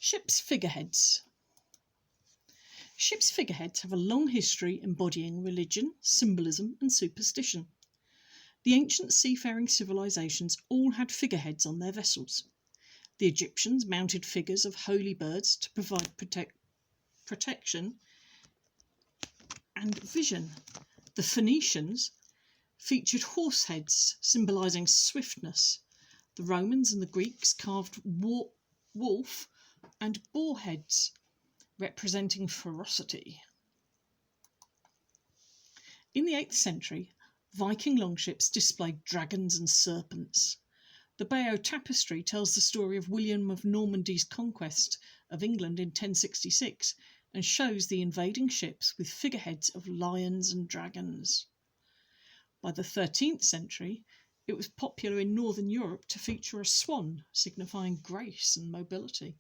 Ships' figureheads. Ships' figureheads have a long history embodying religion, symbolism and superstition. The ancient seafaring civilizations all had figureheads on their vessels. The Egyptians mounted figures of holy birds to provide protection and vision. The Phoenicians featured horse heads symbolising swiftness. The Romans and the Greeks carved wolf and boar heads representing ferocity. In the 8th century, Viking longships displayed dragons and serpents. The Bayeux Tapestry tells the story of William of Normandy's conquest of England in 1066 and shows the invading ships with figureheads of lions and dragons. By the 13th century, it was popular in Northern Europe to feature a swan, signifying grace and mobility.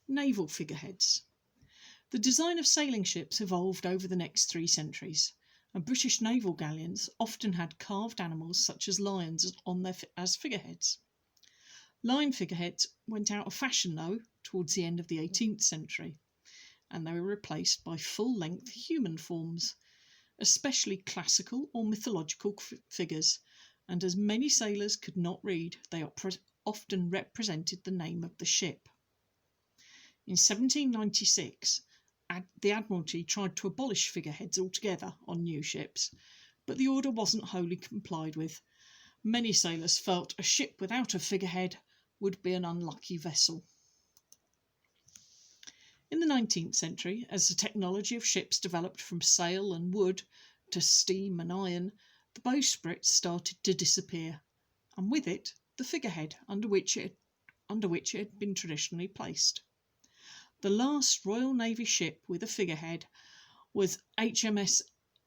Naval figureheads. The design of sailing ships evolved over the next 3 centuries, and British naval galleons often had carved animals such as lions as figureheads. Lion figureheads went out of fashion, though, towards the end of the 18th century, and they were replaced by full-length human forms, especially classical or mythological figures, and as many sailors could not read, they often represented the name of the ship. In 1796, the Admiralty tried to abolish figureheads altogether on new ships, but the order wasn't wholly complied with. Many sailors felt a ship without a figurehead would be an unlucky vessel. In the 19th century, as the technology of ships developed from sail and wood to steam and iron, the bowsprit started to disappear, and with it the figurehead under which it had been traditionally placed. The last Royal Navy ship with a figurehead was HMS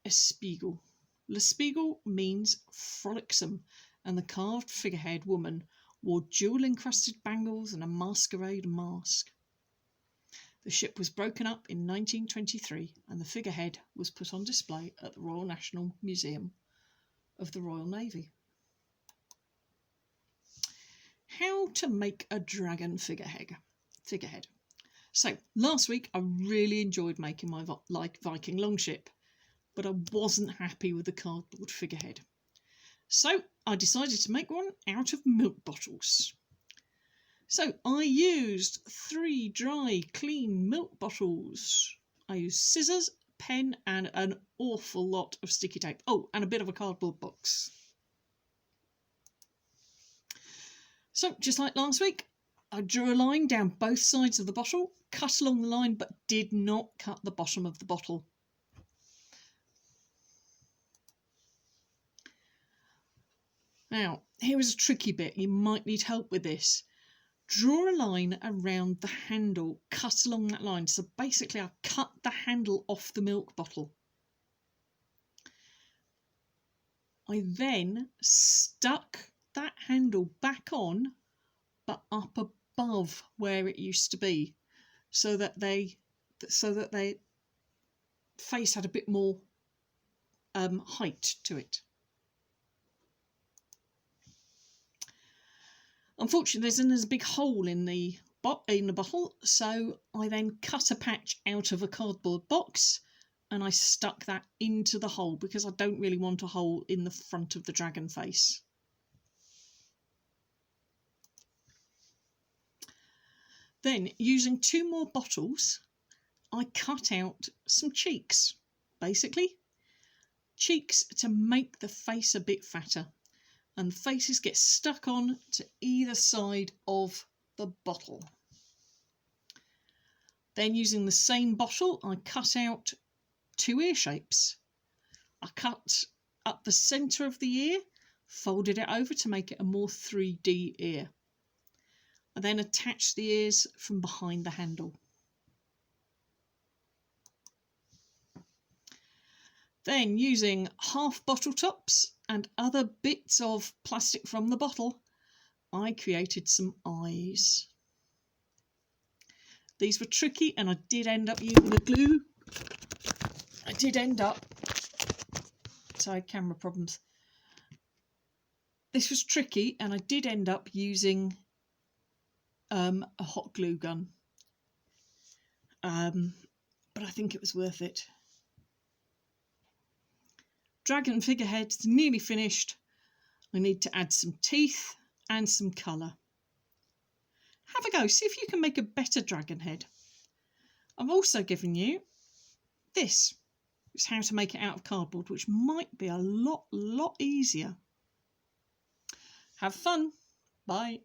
Espiegel. L'Espiegel means frolicsome, and the carved figurehead woman wore jewel-encrusted bangles and a masquerade mask. The ship was broken up in 1923, and the figurehead was put on display at the Royal National Museum of the Royal Navy. How to make a dragon figurehead. So, last week I really enjoyed making my Viking longship, but I wasn't happy with the cardboard figurehead. So I decided to make one out of milk bottles. So I used 3 dry, clean milk bottles. I used scissors, pen and an awful lot of sticky tape. Oh, and a bit of a cardboard box. So, just like last week, I drew a line down both sides of the bottle, cut along the line, but did not cut the bottom of the bottle. Now, here is a tricky bit. You might need help with this. Draw a line around the handle, cut along that line. So basically, I cut the handle off the milk bottle. I then stuck that handle back on, but up above where it used to be, so that they face had a bit more height to it. Unfortunately, there's a big hole in the bottle, so I then cut a patch out of a cardboard box and I stuck that into the hole because I don't really want a hole in the front of the dragon face. Then, using 2 more bottles, I cut out some cheeks. Basically, cheeks to make the face a bit fatter, and the faces get stuck on to either side of the bottle. Then, using the same bottle, I cut out 2 ear shapes. I cut up the centre of the ear, folded it over to make it a more 3D ear. I then attached the ears from behind the handle. Then, using half bottle tops and other bits of plastic from the bottle, I created some eyes. These were tricky and I did end up using the glue. Sorry, camera problems. This was tricky and I did end up using a hot glue gun. But I think it was worth it. Dragon figurehead's nearly finished. I need to add some teeth and some colour. Have a go, see if you can make a better dragon head. I've also given you this. It's how to make it out of cardboard, which might be a lot easier. Have fun. Bye.